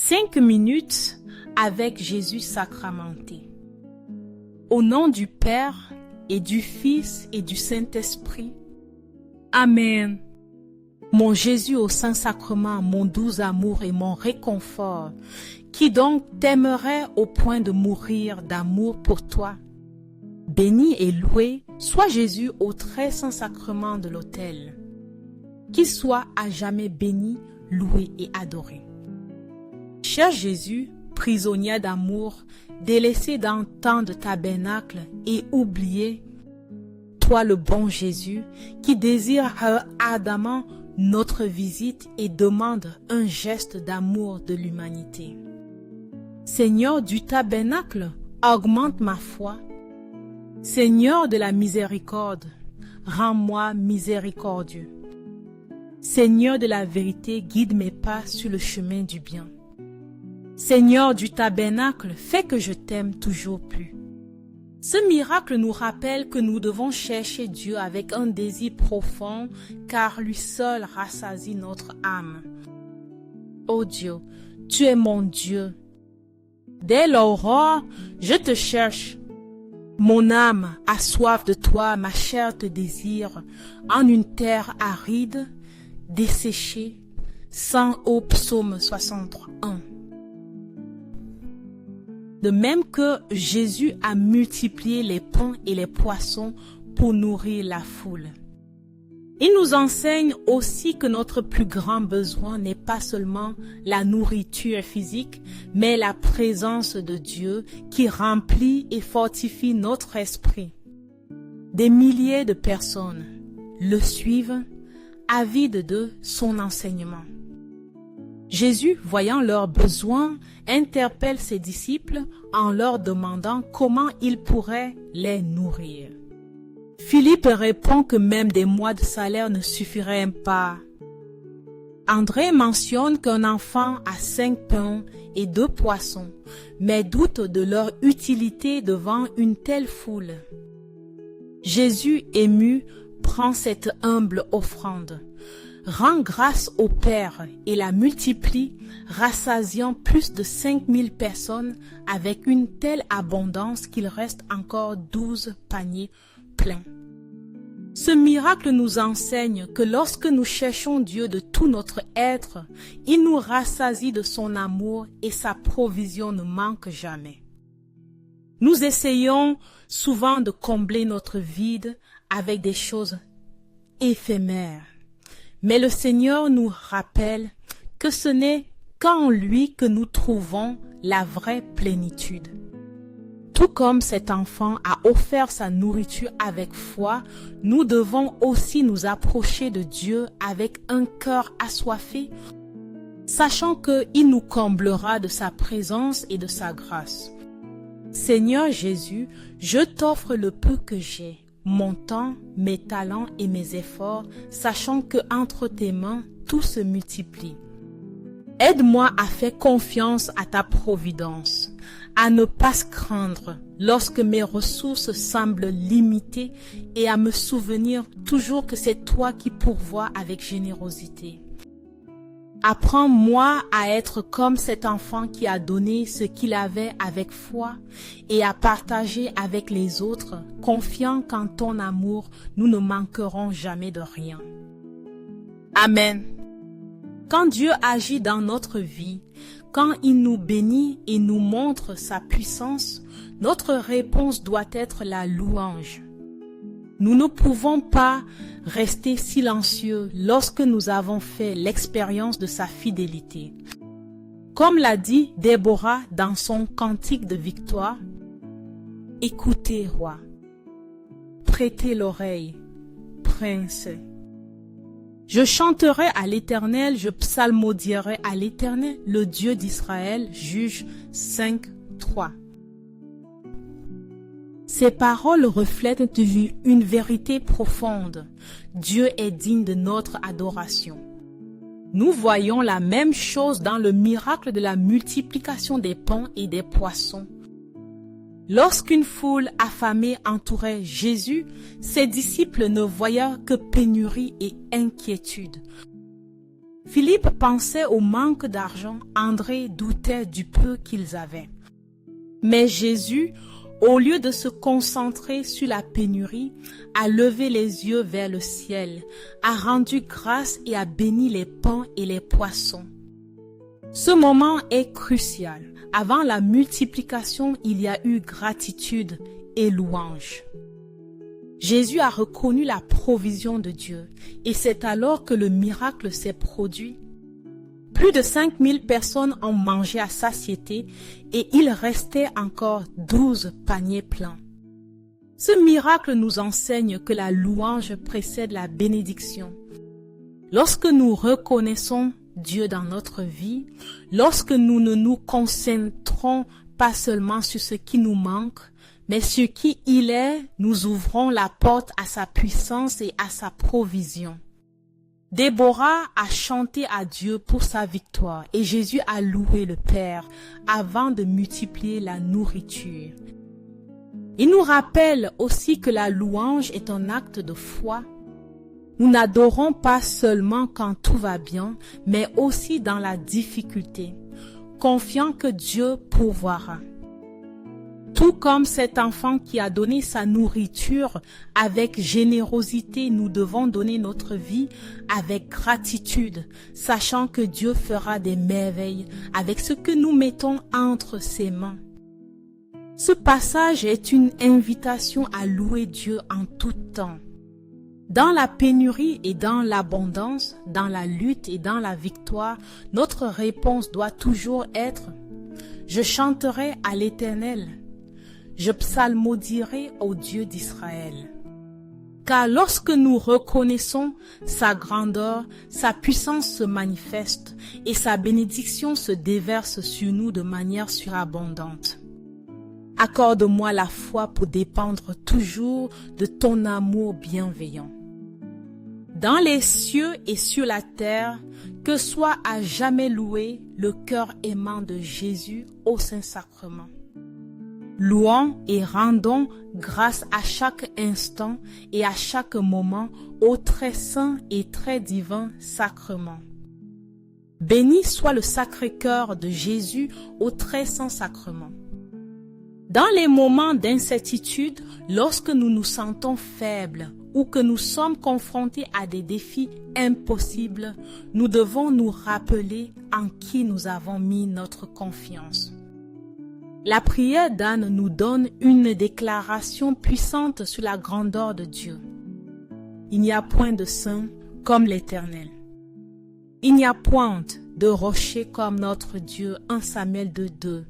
5 minutes avec Jésus sacramenté. Au nom du Père et du Fils et du Saint-Esprit. Amen. Mon Jésus au Saint-Sacrement, mon doux amour et mon réconfort, qui donc t'aimerait au point de mourir d'amour pour toi. Béni et loué soit Jésus au très saint sacrement de l'autel. Qu'il soit à jamais béni, loué et adoré. Cher Jésus, prisonnier d'amour, délaissé dans tant de tabernacles et oublié, toi le bon Jésus, qui désire ardemment notre visite et demande un geste d'amour de l'humanité. Seigneur du tabernacle, augmente ma foi. Seigneur de la miséricorde, rends-moi miséricordieux. Seigneur de la vérité, guide mes pas sur le chemin du bien. Seigneur du tabernacle, fais que je t'aime toujours plus. Ce miracle nous rappelle que nous devons chercher Dieu avec un désir profond, car lui seul rassasie notre âme. Ô Dieu, tu es mon Dieu. Dès l'aurore, je te cherche. Mon âme a soif de toi, ma chair te désire, en une terre aride, desséchée, sans eau. Psaume 63:1. De même que Jésus a multiplié les pains et les poissons pour nourrir la foule. Il nous enseigne aussi que notre plus grand besoin n'est pas seulement la nourriture physique, mais la présence de Dieu qui remplit et fortifie notre esprit. Des milliers de personnes le suivent, avides de son enseignement. Jésus, voyant leurs besoins, interpelle ses disciples en leur demandant comment il pourrait les nourrir. Philippe répond que même des mois de salaire ne suffiraient pas. André mentionne qu'un enfant a 5 pains et 2 poissons, mais doute de leur utilité devant une telle foule. Jésus, ému, prend cette humble offrande, rend grâce au Père et la multiplie, rassasiant plus de 5000 personnes avec une telle abondance qu'il reste encore 12 paniers pleins. Ce miracle nous enseigne que lorsque nous cherchons Dieu de tout notre être, il nous rassasie de son amour et sa provision ne manque jamais. Nous essayons souvent de combler notre vide avec des choses éphémères. Mais le Seigneur nous rappelle que ce n'est qu'en lui que nous trouvons la vraie plénitude. Tout comme cet enfant a offert sa nourriture avec foi, nous devons aussi nous approcher de Dieu avec un cœur assoiffé, sachant qu'il nous comblera de sa présence et de sa grâce. Seigneur Jésus, je t'offre le peu que j'ai, mon temps, mes talents et mes efforts, sachant que entre tes mains, tout se multiplie. Aide-moi à faire confiance à ta providence, à ne pas se craindre lorsque mes ressources semblent limitées et à me souvenir toujours que c'est toi qui pourvois avec générosité. Apprends-moi à être comme cet enfant qui a donné ce qu'il avait avec foi et à partager avec les autres, confiant qu'en ton amour, nous ne manquerons jamais de rien. Amen. Quand Dieu agit dans notre vie, quand il nous bénit et nous montre sa puissance, notre réponse doit être la louange. Nous ne pouvons pas rester silencieux lorsque nous avons fait l'expérience de sa fidélité. Comme l'a dit Déborah dans son cantique de victoire, « Écoutez, roi, prêtez l'oreille, prince. Je chanterai à l'Éternel, je psalmodierai à l'Éternel, le Dieu d'Israël. » Juge 5:3. Ces paroles reflètent une vérité profonde. Dieu est digne de notre adoration. Nous voyons la même chose dans le miracle de la multiplication des pains et des poissons. Lorsqu'une foule affamée entourait Jésus, ses disciples ne voyaient que pénurie et inquiétude. Philippe pensait au manque d'argent, André doutait du peu qu'ils avaient. Mais Jésus, au lieu de se concentrer sur la pénurie, a levé les yeux vers le ciel, a rendu grâce et a béni les pains et les poissons. Ce moment est crucial. Avant la multiplication, il y a eu gratitude et louange. Jésus a reconnu la provision de Dieu et c'est alors que le miracle s'est produit. Plus de 5000 personnes ont mangé à satiété et il restait encore 12 paniers pleins. Ce miracle nous enseigne que la louange précède la bénédiction. Lorsque nous reconnaissons Dieu dans notre vie, lorsque nous ne nous concentrons pas seulement sur ce qui nous manque, mais sur qui il est, nous ouvrons la porte à sa puissance et à sa provision. Déborah a chanté à Dieu pour sa victoire et Jésus a loué le Père avant de multiplier la nourriture. Il nous rappelle aussi que la louange est un acte de foi. Nous n'adorons pas seulement quand tout va bien, mais aussi dans la difficulté, confiant que Dieu pourvoira. Tout comme cet enfant qui a donné sa nourriture avec générosité, nous devons donner notre vie avec gratitude, sachant que Dieu fera des merveilles avec ce que nous mettons entre ses mains. Ce passage est une invitation à louer Dieu en tout temps. Dans la pénurie et dans l'abondance, dans la lutte et dans la victoire, notre réponse doit toujours être « Je chanterai à l'Éternel ». Je psalmodierai au Dieu d'Israël. Car lorsque nous reconnaissons sa grandeur, sa puissance se manifeste et sa bénédiction se déverse sur nous de manière surabondante. Accorde-moi la foi pour dépendre toujours de ton amour bienveillant. Dans les cieux et sur la terre, que soit à jamais loué le cœur aimant de Jésus au Saint-Sacrement. Louons et rendons grâce à chaque instant et à chaque moment au très saint et très divin sacrement. Béni soit le Sacré-Cœur de Jésus au très saint sacrement. Dans les moments d'incertitude, lorsque nous nous sentons faibles ou que nous sommes confrontés à des défis impossibles, nous devons nous rappeler en qui nous avons mis notre confiance. La prière d'Anne nous donne une déclaration puissante sur la grandeur de Dieu. Il n'y a point de saint comme l'Éternel. Il n'y a point de rocher comme notre Dieu. 1 Samuel 2:2.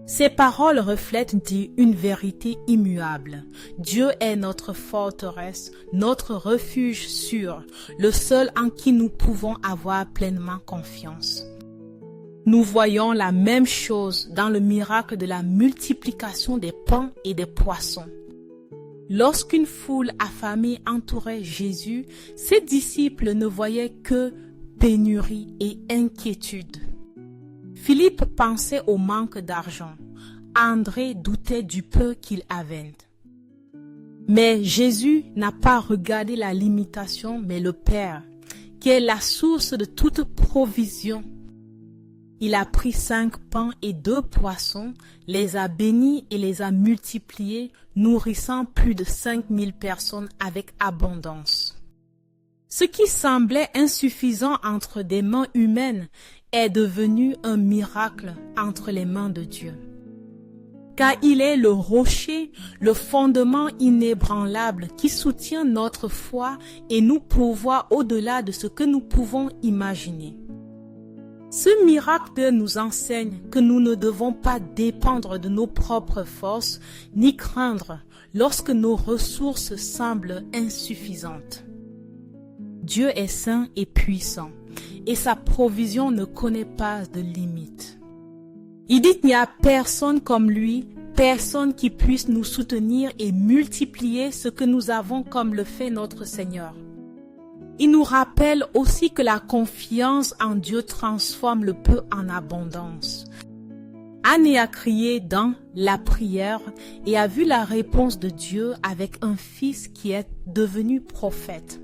Ces paroles reflètent une vérité immuable. Dieu est notre forteresse, notre refuge sûr, le seul en qui nous pouvons avoir pleinement confiance. Nous voyons la même chose dans le miracle de la multiplication des pains et des poissons. Lorsqu'une foule affamée entourait Jésus, ses disciples ne voyaient que pénurie et inquiétude. Philippe pensait au manque d'argent. André doutait du peu qu'il avait. Mais Jésus n'a pas regardé la limitation, mais le Père, qui est la source de toute provision. Il a pris 5 pains et 2 poissons, les a bénis et les a multipliés, nourrissant plus de 5000 personnes avec abondance. Ce qui semblait insuffisant entre des mains humaines est devenu un miracle entre les mains de Dieu. Car il est le rocher, le fondement inébranlable qui soutient notre foi et nous pourvoit au-delà de ce que nous pouvons imaginer. Ce miracle nous enseigne que nous ne devons pas dépendre de nos propres forces ni craindre lorsque nos ressources semblent insuffisantes. Dieu est saint et puissant et sa provision ne connaît pas de limite. Il dit qu'il n'y a personne comme lui, personne qui puisse nous soutenir et multiplier ce que nous avons comme le fait notre Seigneur. Il nous rappelle aussi que la confiance en Dieu transforme le peu en abondance. Anne a crié dans la prière et a vu la réponse de Dieu avec un fils qui est devenu prophète.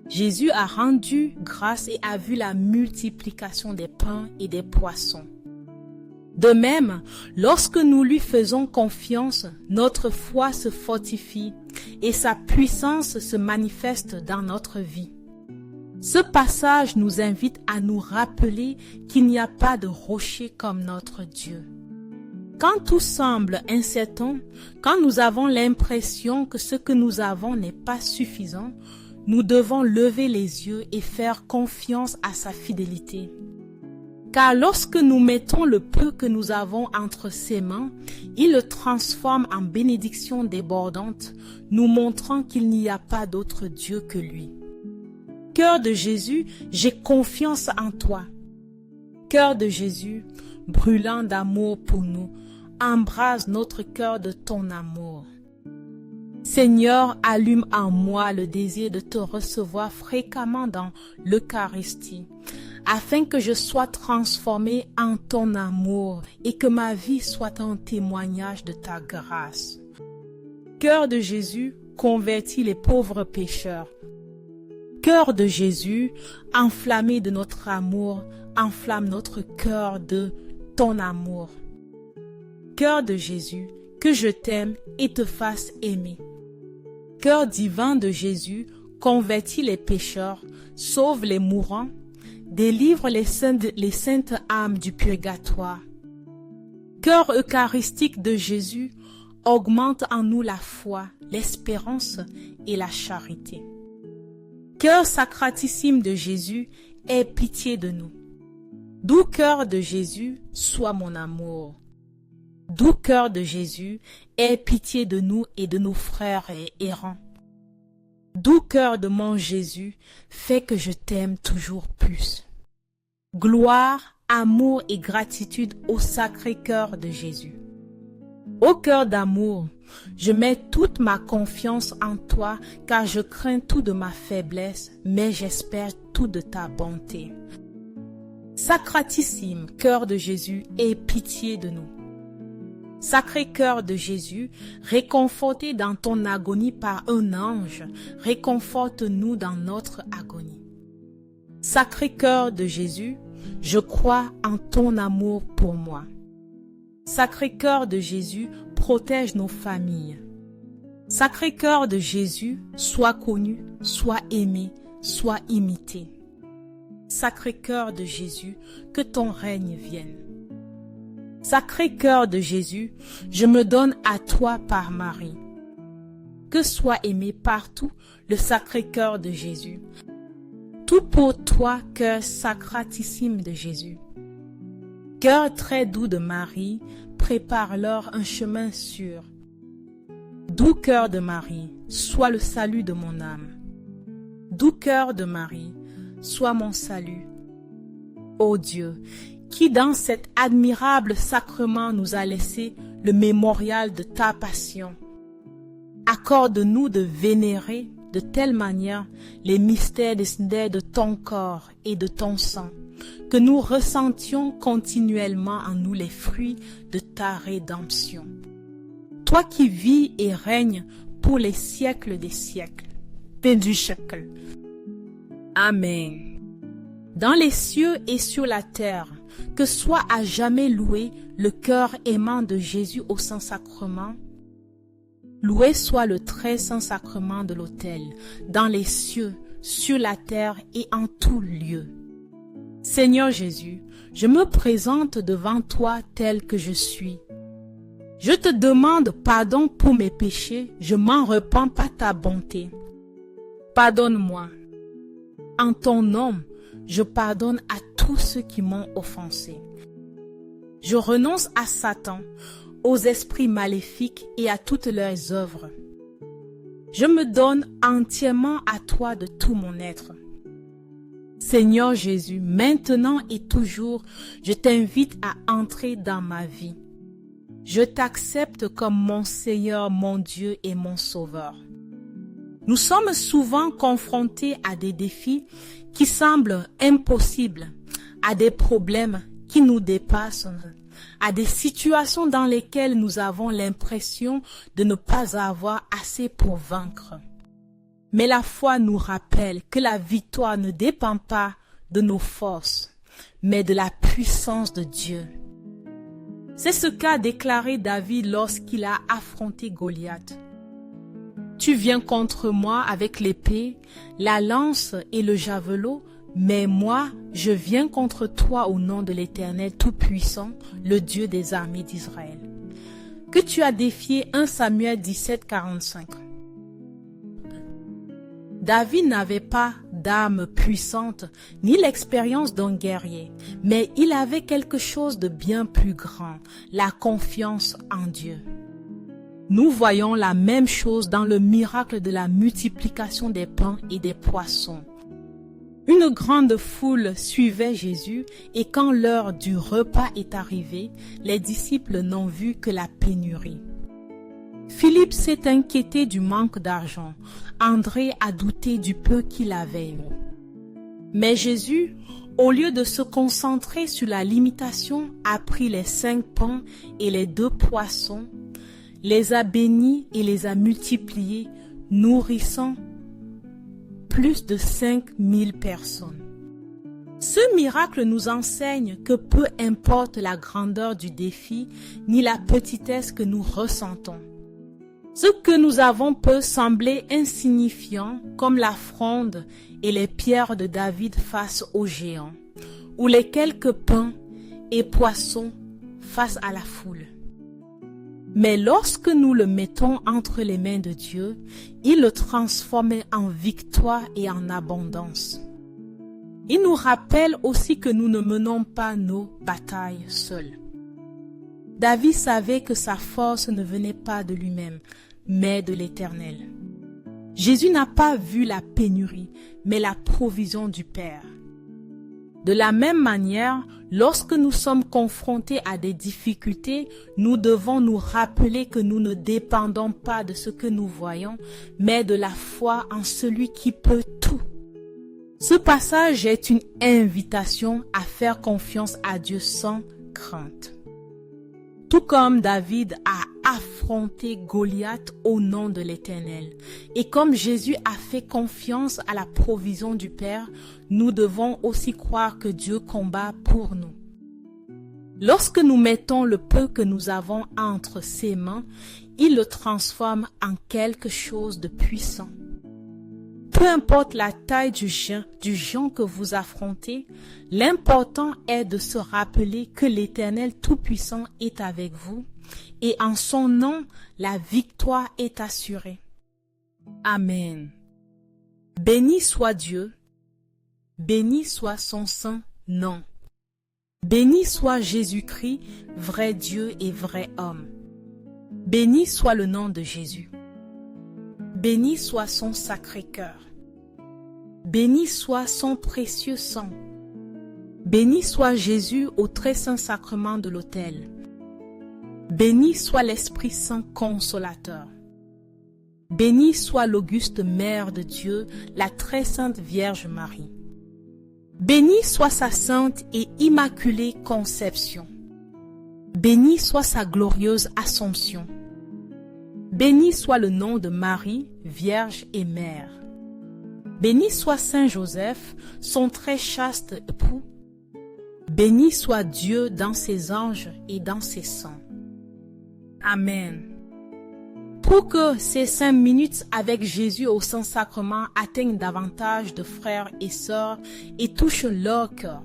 Jésus a rendu grâce et a vu la multiplication des pains et des poissons. De même, lorsque nous lui faisons confiance, notre foi se fortifie et sa puissance se manifeste dans notre vie. Ce passage nous invite à nous rappeler qu'il n'y a pas de rocher comme notre Dieu. Quand tout semble incertain, quand nous avons l'impression que ce que nous avons n'est pas suffisant, nous devons lever les yeux et faire confiance à sa fidélité. Car lorsque nous mettons le peu que nous avons entre ses mains, il le transforme en bénédiction débordante, nous montrant qu'il n'y a pas d'autre Dieu que lui. Cœur de Jésus, j'ai confiance en toi. Cœur de Jésus, brûlant d'amour pour nous, embrase notre cœur de ton amour. Seigneur, allume en moi le désir de te recevoir fréquemment dans l'Eucharistie, afin que je sois transformé en ton amour et que ma vie soit un témoignage de ta grâce. Cœur de Jésus, convertis les pauvres pécheurs. Cœur de Jésus, enflammé de notre amour, enflamme notre cœur de ton amour. Cœur de Jésus, que je t'aime et te fasse aimer. Cœur divin de Jésus, convertis les pécheurs, sauve les mourants, délivre les saintes âmes du purgatoire. Cœur eucharistique de Jésus, augmente en nous la foi, l'espérance et la charité. Cœur sacratissime de Jésus, aie pitié de nous. Doux cœur de Jésus, sois mon amour. Doux cœur de Jésus, aie pitié de nous et de nos frères errants. Doux cœur de mon Jésus, fais que je t'aime toujours plus. Gloire, amour et gratitude au sacré cœur de Jésus. Ô cœur d'amour, je mets toute ma confiance en toi, car je crains tout de ma faiblesse, mais j'espère tout de ta bonté. Sacratissime cœur de Jésus, aie pitié de nous. Sacré cœur de Jésus, réconforté dans ton agonie par un ange, réconforte-nous dans notre agonie. Sacré cœur de Jésus, je crois en ton amour pour moi. Sacré cœur de Jésus, protège nos familles. Sacré cœur de Jésus, sois connu, sois aimé, sois imité. Sacré cœur de Jésus, que ton règne vienne. Sacré cœur de Jésus, je me donne à toi par Marie. Que soit aimé partout le sacré cœur de Jésus. Tout pour toi, cœur sacratissime de Jésus. Cœur très doux de Marie, prépare-leur un chemin sûr. Doux cœur de Marie, sois le salut de mon âme. Doux cœur de Marie, sois mon salut. Ô Dieu, qui dans cet admirable sacrement nous a laissé le mémorial de ta passion. Accorde-nous de vénérer de telle manière les mystères de ton corps et de ton sang, que nous ressentions continuellement en nous les fruits de ta rédemption. Toi qui vis et règnes pour les siècles des siècles. Du siècle. Amen. Dans les cieux et sur la terre, que soit à jamais loué le cœur aimant de Jésus au Saint-Sacrement. Loué soit le très saint sacrement de l'autel, dans les cieux, sur la terre et en tout lieu. Seigneur Jésus, je me présente devant toi tel que je suis. Je te demande pardon pour mes péchés, je m'en repens par ta bonté. Pardonne-moi. En ton nom, je pardonne à tous ceux qui m'ont offensé. Je renonce à Satan, aux esprits maléfiques et à toutes leurs œuvres. Je me donne entièrement à toi de tout mon être. Seigneur Jésus, maintenant et toujours, je t'invite à entrer dans ma vie. Je t'accepte comme mon Seigneur, mon Dieu et mon Sauveur. Nous sommes souvent confrontés à des défis qui semblent impossibles, à des problèmes qui nous dépassent, à des situations dans lesquelles nous avons l'impression de ne pas avoir assez pour vaincre. Mais la foi nous rappelle que la victoire ne dépend pas de nos forces, mais de la puissance de Dieu. C'est ce qu'a déclaré David lorsqu'il a affronté Goliath. Tu viens contre moi avec l'épée, la lance et le javelot, mais moi, je viens contre toi au nom de l'Éternel Tout-Puissant, le Dieu des armées d'Israël. Que tu as défié 1 Samuel 17, 45. David n'avait pas d'armes puissantes ni l'expérience d'un guerrier, mais il avait quelque chose de bien plus grand, la confiance en Dieu. Nous voyons la même chose dans le miracle de la multiplication des pains et des poissons. Une grande foule suivait Jésus et quand l'heure du repas est arrivée, les disciples n'ont vu que la pénurie. Philippe s'est inquiété du manque d'argent. André a douté du peu qu'il avait. Mais Jésus, au lieu de se concentrer sur la limitation, a pris les 5 pains et les 2 poissons, les a bénis et les a multipliés, nourrissant plus de 5000 personnes. Ce miracle nous enseigne que peu importe la grandeur du défi, ni la petitesse que nous ressentons. Ce que nous avons peut sembler insignifiant, comme la fronde et les pierres de David face aux géants, ou les quelques pains et poissons face à la foule. Mais lorsque nous le mettons entre les mains de Dieu, il le transforme en victoire et en abondance. Il nous rappelle aussi que nous ne menons pas nos batailles seuls. David savait que sa force ne venait pas de lui-même, mais de l'Éternel. Jésus n'a pas vu la pénurie, mais la provision du Père. De la même manière, lorsque nous sommes confrontés à des difficultés, nous devons nous rappeler que nous ne dépendons pas de ce que nous voyons, mais de la foi en celui qui peut tout. Ce passage est une invitation à faire confiance à Dieu sans crainte. Tout comme David a affronté Goliath au nom de l'Éternel. Et comme Jésus a fait confiance à la provision du Père, nous devons aussi croire que Dieu combat pour nous. Lorsque nous mettons le peu que nous avons entre ses mains, il le transforme en quelque chose de puissant. Peu importe la taille du géant que vous affrontez, l'important est de se rappeler que l'Éternel Tout-Puissant est avec vous et en son nom, la victoire est assurée. Amen. Béni soit Dieu, béni soit son saint nom. Béni soit Jésus-Christ, vrai Dieu et vrai homme. Béni soit le nom de Jésus. Béni soit son sacré cœur. Béni soit son précieux sang. Béni soit Jésus au très saint sacrement de l'autel. Béni soit l'Esprit Saint consolateur. Béni soit l'auguste Mère de Dieu, la très sainte Vierge Marie. Béni soit sa sainte et immaculée conception. Béni soit sa glorieuse Assomption. Béni soit le nom de Marie, Vierge et Mère. Béni soit Saint Joseph, son très chaste époux. Béni soit Dieu dans ses anges et dans ses saints. Amen. Pour que ces 5 minutes avec Jésus au Saint-Sacrement atteignent davantage de frères et sœurs et touchent leur cœur,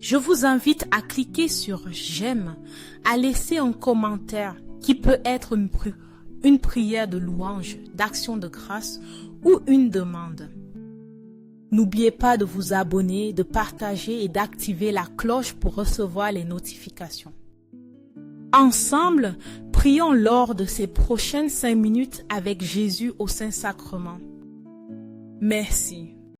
je vous invite à cliquer sur « J'aime », à laisser un commentaire qui peut être une prière de louange, d'action de grâce ou une demande. N'oubliez pas de vous abonner, de partager et d'activer la cloche pour recevoir les notifications. Ensemble, prions lors de ces prochaines 5 minutes avec Jésus au Saint-Sacrement. Merci.